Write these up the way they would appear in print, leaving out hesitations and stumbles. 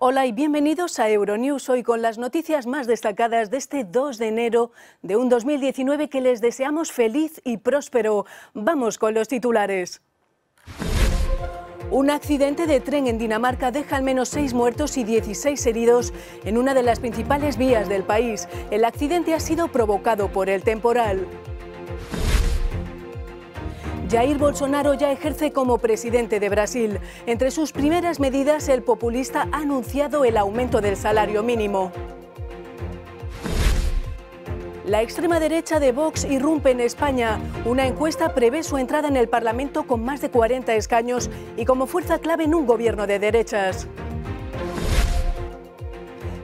Hola y bienvenidos a Euronews, hoy con las noticias más destacadas de este 2 de enero de un 2019 que les deseamos feliz y próspero. Vamos con los titulares. Un accidente de tren en Dinamarca deja al menos 6 muertos y 16 heridos en una de las principales vías del país. El accidente ha sido provocado por el temporal. Jair Bolsonaro ya ejerce como presidente de Brasil. Entre sus primeras medidas, el populista ha anunciado el aumento del salario mínimo. La extrema derecha de Vox irrumpe en España. Una encuesta prevé su entrada en el Parlamento con más de 40 escaños y como fuerza clave en un gobierno de derechas.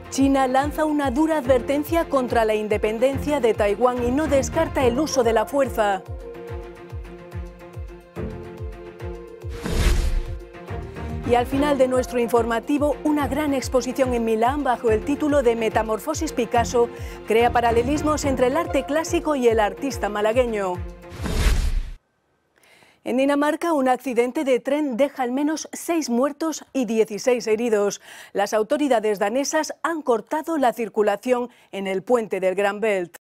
China lanza una dura advertencia contra la independencia de Taiwán y no descarta el uso de la fuerza. Y al final de nuestro informativo, una gran exposición en Milán bajo el título de Metamorfosis Picasso crea paralelismos entre el arte clásico y el artista malagueño. En Dinamarca, un accidente de tren deja al menos 6 muertos y 16 heridos. Las autoridades danesas han cortado la circulación en el puente del Gran Belt.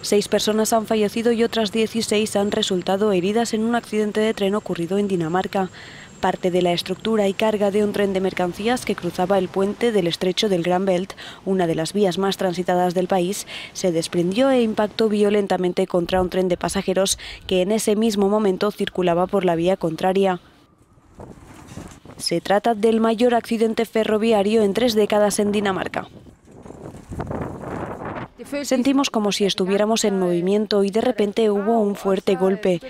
6 personas han fallecido y otras 16 han resultado heridas en un accidente de tren ocurrido en Dinamarca. Parte de la estructura y carga de un tren de mercancías que cruzaba el puente del estrecho del Gran Belt, una de las vías más transitadas del país, se desprendió e impactó violentamente contra un tren de pasajeros que en ese mismo momento circulaba por la vía contraria. Se trata del mayor accidente ferroviario en 3 décadas en Dinamarca. Sentimos como si estuviéramos en movimiento y de repente hubo un fuerte golpe.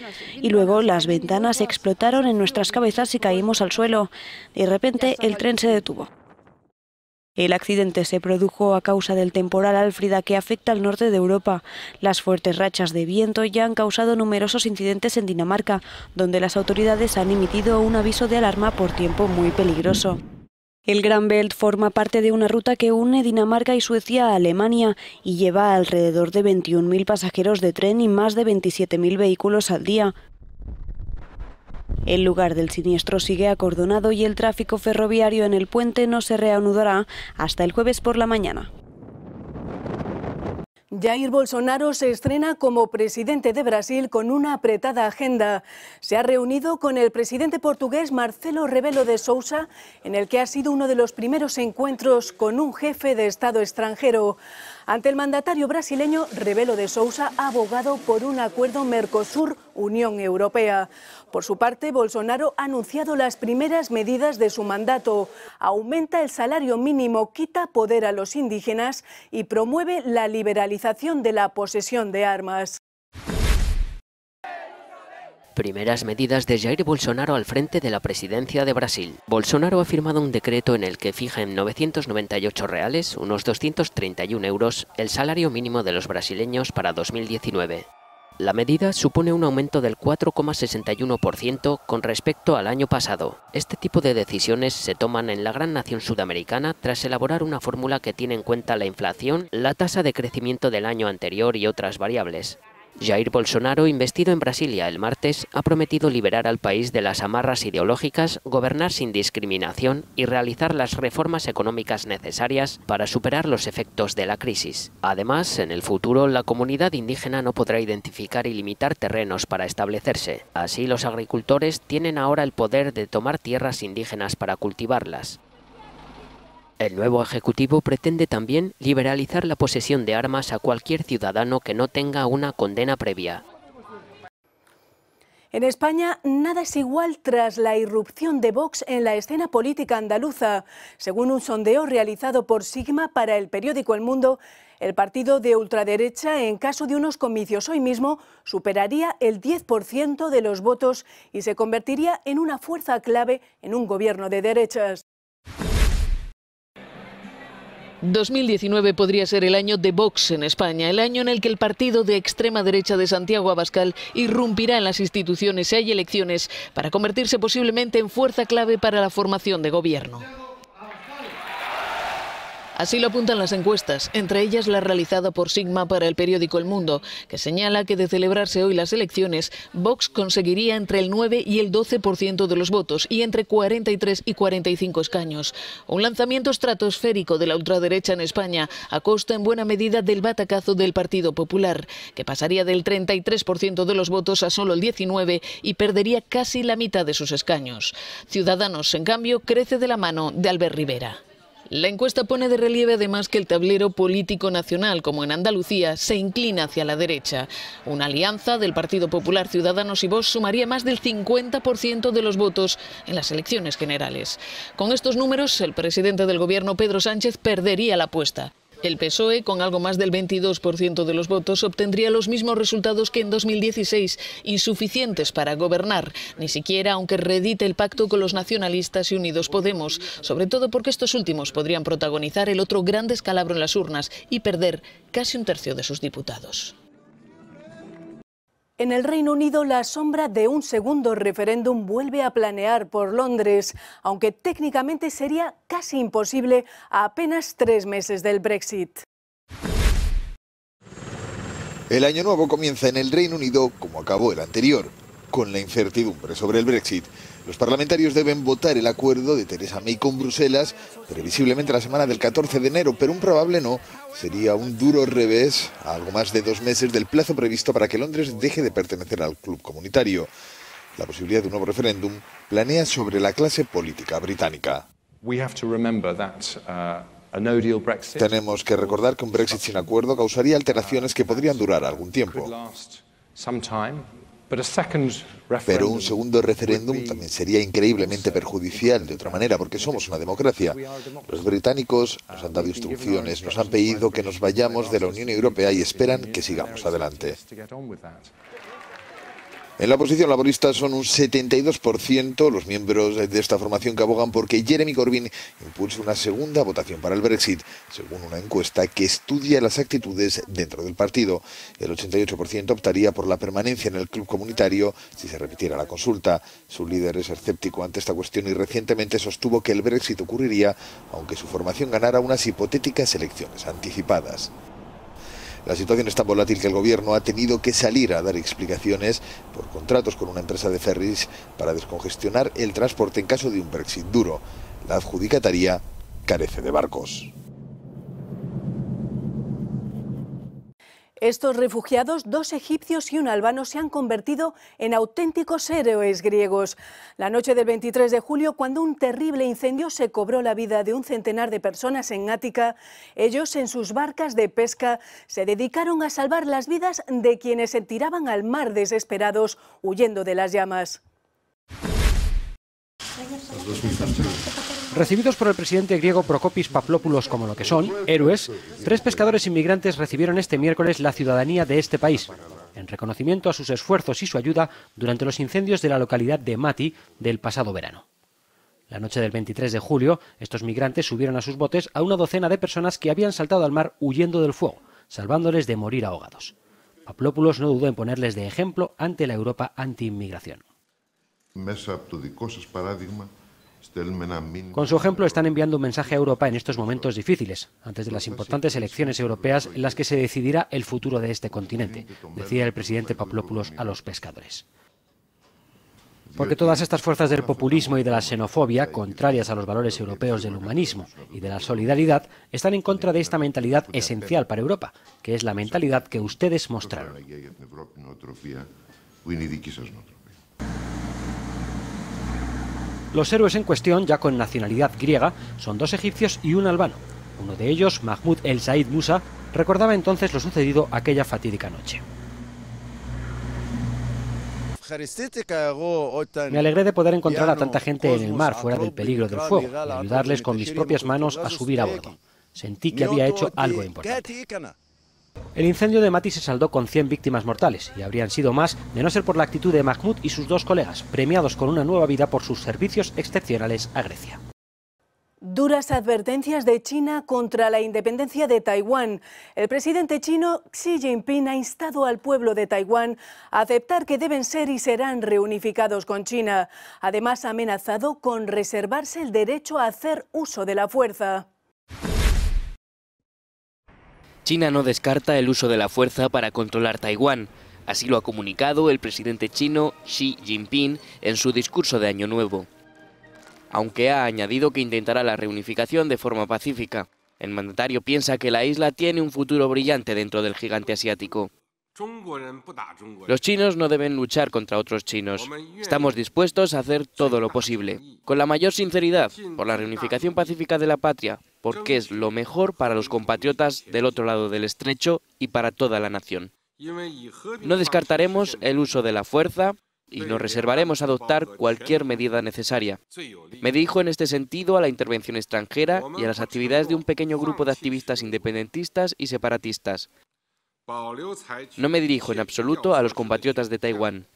Y luego las ventanas explotaron en nuestras cabezas y caímos al suelo. De repente el tren se detuvo. El accidente se produjo a causa del temporal Alfrida que afecta al norte de Europa. Las fuertes rachas de viento ya han causado numerosos incidentes en Dinamarca, donde las autoridades han emitido un aviso de alarma por tiempo muy peligroso. El Gran Belt forma parte de una ruta que une Dinamarca y Suecia a Alemania y lleva alrededor de 21.000 pasajeros de tren y más de 27.000 vehículos al día. El lugar del siniestro sigue acordonado y el tráfico ferroviario en el puente no se reanudará hasta el jueves por la mañana. Jair Bolsonaro se estrena como presidente de Brasil con una apretada agenda. Se ha reunido con el presidente portugués Marcelo Rebelo de Sousa, en el que ha sido uno de los primeros encuentros con un jefe de Estado extranjero. Ante el mandatario brasileño, Rebelo de Sousa ha abogado por un acuerdo Mercosur-Unión Europea. Por su parte, Bolsonaro ha anunciado las primeras medidas de su mandato. Aumenta el salario mínimo, quita poder a los indígenas y promueve la liberalización de la posesión de armas. Primeras medidas de Jair Bolsonaro al frente de la presidencia de Brasil. Bolsonaro ha firmado un decreto en el que fija en 998 reales, unos 231 euros, el salario mínimo de los brasileños para 2019. La medida supone un aumento del 4,61% con respecto al año pasado. Este tipo de decisiones se toman en la gran nación sudamericana tras elaborar una fórmula que tiene en cuenta la inflación, la tasa de crecimiento del año anterior y otras variables. Jair Bolsonaro, investido en Brasilia el martes, ha prometido liberar al país de las amarras ideológicas, gobernar sin discriminación y realizar las reformas económicas necesarias para superar los efectos de la crisis. Además, en el futuro, la comunidad indígena no podrá identificar y limitar terrenos para establecerse. Así, los agricultores tienen ahora el poder de tomar tierras indígenas para cultivarlas. El nuevo Ejecutivo pretende también liberalizar la posesión de armas a cualquier ciudadano que no tenga una condena previa. En España, nada es igual tras la irrupción de Vox en la escena política andaluza. Según un sondeo realizado por Sigma para el periódico El Mundo, el partido de ultraderecha, en caso de unos comicios hoy mismo, superaría el 10% de los votos y se convertiría en una fuerza clave en un gobierno de derechas. 2019 podría ser el año de Vox en España, el año en el que el partido de extrema derecha de Santiago Abascal irrumpirá en las instituciones si hay elecciones para convertirse posiblemente en fuerza clave para la formación de gobierno. Así lo apuntan las encuestas, entre ellas la realizada por Sigma para el periódico El Mundo, que señala que de celebrarse hoy las elecciones, Vox conseguiría entre el 9 y el 12% de los votos y entre 43 y 45 escaños. Un lanzamiento estratosférico de la ultraderecha en España, a costa en buena medida del batacazo del Partido Popular, que pasaría del 33% de los votos a solo el 19% y perdería casi la mitad de sus escaños. Ciudadanos, en cambio, crece de la mano de Albert Rivera. La encuesta pone de relieve además que el tablero político nacional, como en Andalucía, se inclina hacia la derecha. Una alianza del Partido Popular, Ciudadanos y Vox sumaría más del 50% de los votos en las elecciones generales. Con estos números, el presidente del Gobierno, Pedro Sánchez, perdería la apuesta. El PSOE, con algo más del 22% de los votos, obtendría los mismos resultados que en 2016, insuficientes para gobernar, ni siquiera aunque reedite el pacto con los nacionalistas y Unidos Podemos, sobre todo porque estos últimos podrían protagonizar el otro gran descalabro en las urnas y perder casi un tercio de sus diputados. En el Reino Unido, la sombra de un segundo referéndum vuelve a planear por Londres, aunque técnicamente sería casi imposible a apenas 3 meses del Brexit. El año nuevo comienza en el Reino Unido como acabó el anterior, con la incertidumbre sobre el Brexit. Los parlamentarios deben votar el acuerdo de Theresa May con Bruselas, previsiblemente la semana del 14 de enero, pero un probable no sería un duro revés a algo más de 2 meses del plazo previsto para que Londres deje de pertenecer al club comunitario. La posibilidad de un nuevo referéndum planea sobre la clase política británica. Tenemos que recordar que un Brexit sin acuerdo causaría alteraciones que podrían durar algún tiempo. Pero un segundo referéndum también sería increíblemente perjudicial de otra manera, porque somos una democracia. Los británicos nos han dado instrucciones, nos han pedido que nos vayamos de la Unión Europea y esperan que sigamos adelante. En la oposición laborista son un 72% los miembros de esta formación que abogan porque Jeremy Corbyn impulse una segunda votación para el Brexit, según una encuesta que estudia las actitudes dentro del partido. El 88% optaría por la permanencia en el club comunitario si se repitiera la consulta. Su líder es escéptico ante esta cuestión y recientemente sostuvo que el Brexit ocurriría aunque su formación ganara unas hipotéticas elecciones anticipadas. La situación es tan volátil que el gobierno ha tenido que salir a dar explicaciones por contratos con una empresa de ferries para descongestionar el transporte en caso de un Brexit duro. La adjudicataria carece de barcos. Estos refugiados, 2 egipcios y un albano, se han convertido en auténticos héroes griegos. La noche del 23 de julio, cuando un terrible incendio se cobró la vida de un centenar de personas en Ática, ellos en sus barcas de pesca se dedicaron a salvar las vidas de quienes se tiraban al mar desesperados, huyendo de las llamas. Recibidos por el presidente griego Prokopis Pavlopoulos como lo que son, héroes, 3 pescadores inmigrantes recibieron este miércoles la ciudadanía de este país, en reconocimiento a sus esfuerzos y su ayuda durante los incendios de la localidad de Mati del pasado verano. La noche del 23 de julio, estos migrantes subieron a sus botes a una docena de personas que habían saltado al mar huyendo del fuego, salvándoles de morir ahogados. Pavlopoulos no dudó en ponerles de ejemplo ante la Europa anti-inmigración. Con su ejemplo están enviando un mensaje a Europa en estos momentos difíciles, antes de las importantes elecciones europeas en las que se decidirá el futuro de este continente, decía el presidente Pavlopoulos a los pescadores. Porque todas estas fuerzas del populismo y de la xenofobia, contrarias a los valores europeos del humanismo y de la solidaridad, están en contra de esta mentalidad esencial para Europa, que es la mentalidad que ustedes mostraron. Los héroes en cuestión, ya con nacionalidad griega, son 2 egipcios y un albano. Uno de ellos, Mahmoud El Said Musa, recordaba entonces lo sucedido aquella fatídica noche. Me alegré de poder encontrar a tanta gente en el mar, fuera del peligro del fuego, y ayudarles con mis propias manos a subir a bordo. Sentí que había hecho algo importante. El incendio de Mati se saldó con 100 víctimas mortales, y habrían sido más de no ser por la actitud de Mahmoud y sus 2 colegas, premiados con una nueva vida por sus servicios excepcionales a Grecia. Duras advertencias de China contra la independencia de Taiwán. El presidente chino Xi Jinping ha instado al pueblo de Taiwán a aceptar que deben ser y serán reunificados con China. Además, ha amenazado con reservarse el derecho a hacer uso de la fuerza. China no descarta el uso de la fuerza para controlar Taiwán. Así lo ha comunicado el presidente chino Xi Jinping en su discurso de Año Nuevo. Aunque ha añadido que intentará la reunificación de forma pacífica. El mandatario piensa que la isla tiene un futuro brillante dentro del gigante asiático. Los chinos no deben luchar contra otros chinos. Estamos dispuestos a hacer todo lo posible, con la mayor sinceridad, por la reunificación pacífica de la patria, porque es lo mejor para los compatriotas del otro lado del estrecho y para toda la nación. No descartaremos el uso de la fuerza y nos reservaremos a adoptar cualquier medida necesaria. Me dirijo en este sentido a la intervención extranjera y a las actividades de un pequeño grupo de activistas independentistas y separatistas. No me dirijo en absoluto a los compatriotas de Taiwán.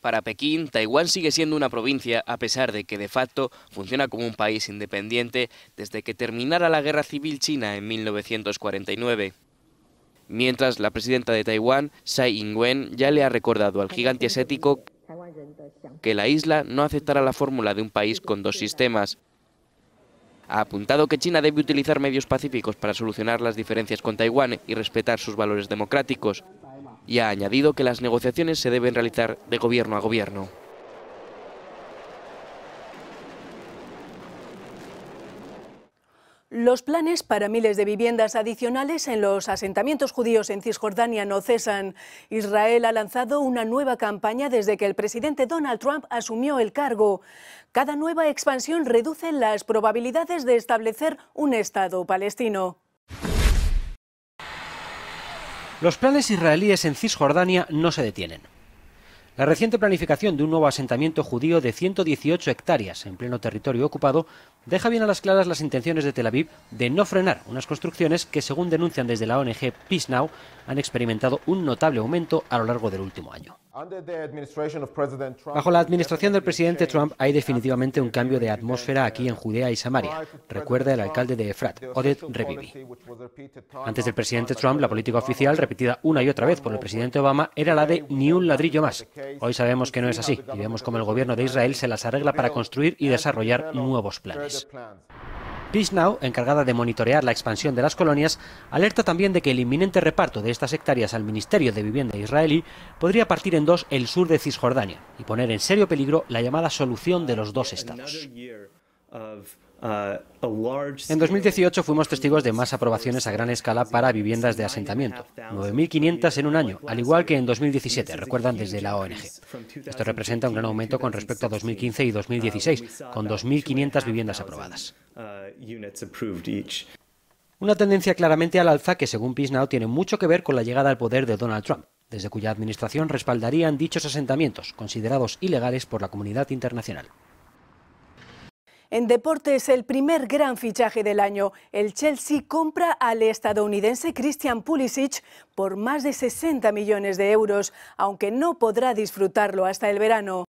Para Pekín, Taiwán sigue siendo una provincia, a pesar de que de facto funciona como un país independiente desde que terminara la Guerra Civil China en 1949. Mientras, la presidenta de Taiwán, Tsai Ing-wen, ya le ha recordado al gigante asiático que la isla no aceptará la fórmula de un país con dos sistemas. Ha apuntado que China debe utilizar medios pacíficos para solucionar las diferencias con Taiwán y respetar sus valores democráticos. Y ha añadido que las negociaciones se deben realizar de gobierno a gobierno. Los planes para miles de viviendas adicionales en los asentamientos judíos en Cisjordania no cesan. Israel ha lanzado una nueva campaña desde que el presidente Donald Trump asumió el cargo. Cada nueva expansión reduce las probabilidades de establecer un Estado palestino. Los planes israelíes en Cisjordania no se detienen. La reciente planificación de un nuevo asentamiento judío de 118 hectáreas en pleno territorio ocupado deja bien a las claras las intenciones de Tel Aviv de no frenar unas construcciones que, según denuncian desde la ONG Peace Now, han experimentado un notable aumento a lo largo del último año. Bajo la administración del presidente Trump hay definitivamente un cambio de atmósfera aquí en Judea y Samaria, recuerda el alcalde de Efrat, Oded Revivi. Antes del presidente Trump, la política oficial, repetida una y otra vez por el presidente Obama, era la de ni un ladrillo más. Hoy sabemos que no es así y vemos cómo el gobierno de Israel se las arregla para construir y desarrollar nuevos planes. Peace Now, encargada de monitorear la expansión de las colonias, alerta también de que el inminente reparto de estas hectáreas al Ministerio de Vivienda israelí podría partir en dos el sur de Cisjordania y poner en serio peligro la llamada solución de los dos estados. En 2018 fuimos testigos de más aprobaciones a gran escala para viviendas de asentamiento, 9.500 en un año, al igual que en 2017, recuerdan desde la ONG. Esto representa un gran aumento con respecto a 2015 y 2016, con 2.500 viviendas aprobadas. Una tendencia claramente al alza que, según Peace Now, tiene mucho que ver con la llegada al poder de Donald Trump, desde cuya administración respaldarían dichos asentamientos, considerados ilegales por la comunidad internacional. En deportes, el primer gran fichaje del año. El Chelsea compra al estadounidense Christian Pulisic por más de 60 millones de euros, aunque no podrá disfrutarlo hasta el verano.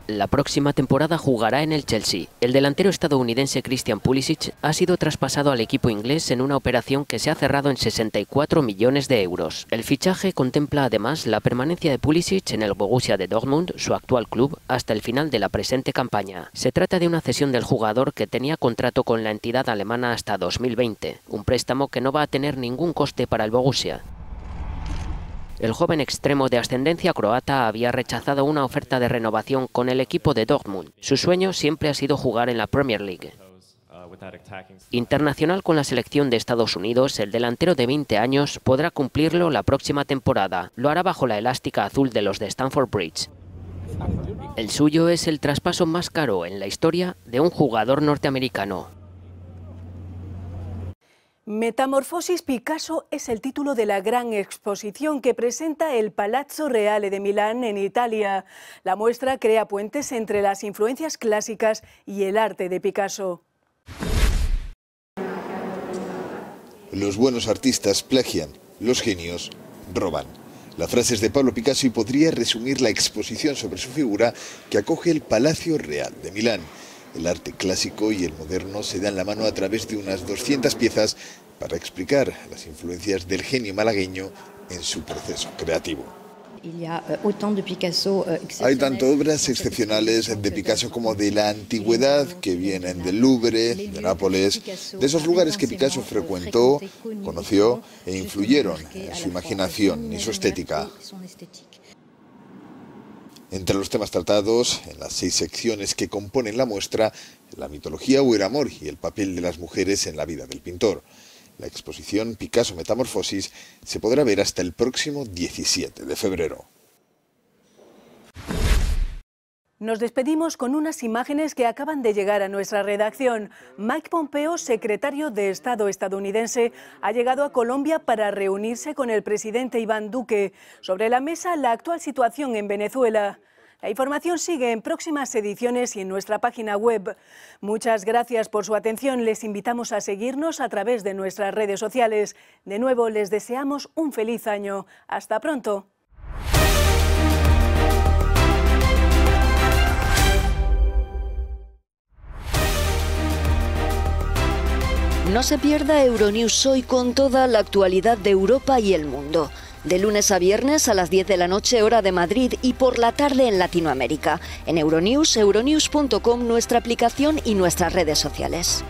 La próxima temporada jugará en el Chelsea. El delantero estadounidense Christian Pulisic ha sido traspasado al equipo inglés en una operación que se ha cerrado en 64 millones de euros. El fichaje contempla además la permanencia de Pulisic en el Borussia de Dortmund, su actual club, hasta el final de la presente campaña. Se trata de una cesión del jugador que tenía contrato con la entidad alemana hasta 2020, un préstamo que no va a tener ningún coste para el Borussia. El joven extremo de ascendencia croata había rechazado una oferta de renovación con el equipo de Dortmund. Su sueño siempre ha sido jugar en la Premier League. Internacional con la selección de Estados Unidos, el delantero de 20 años podrá cumplirlo la próxima temporada. Lo hará bajo la elástica azul de los de Stamford Bridge. El suyo es el traspaso más caro en la historia de un jugador norteamericano. Metamorfosis Picasso es el título de la gran exposición que presenta el Palazzo Reale de Milán en Italia. La muestra crea puentes entre las influencias clásicas y el arte de Picasso. Los buenos artistas plagian, los genios roban. La frase es de Pablo Picasso y podría resumir la exposición sobre su figura que acoge el Palacio Real de Milán. El arte clásico y el moderno se dan la mano a través de unas 200 piezas para explicar las influencias del genio malagueño en su proceso creativo. Hay tanto obras excepcionales de Picasso como de la antigüedad que vienen del Louvre, de Nápoles, de esos lugares que Picasso frecuentó, conoció e influyeron en su imaginación y su estética. Entre los temas tratados, en las 6 secciones que componen la muestra, la mitología o el amor y el papel de las mujeres en la vida del pintor. La exposición Picasso Metamorfosis se podrá ver hasta el próximo 17 de febrero. Nos despedimos con unas imágenes que acaban de llegar a nuestra redacción. Mike Pompeo, secretario de Estado estadounidense, ha llegado a Colombia para reunirse con el presidente Iván Duque. Sobre la mesa, la actual situación en Venezuela. La información sigue en próximas ediciones y en nuestra página web. Muchas gracias por su atención. Les invitamos a seguirnos a través de nuestras redes sociales. De nuevo, les deseamos un feliz año. Hasta pronto. No se pierda Euronews hoy con toda la actualidad de Europa y el mundo. De lunes a viernes a las 10 de la noche, hora de Madrid, y por la tarde en Latinoamérica. En Euronews, euronews.com, nuestra aplicación y nuestras redes sociales.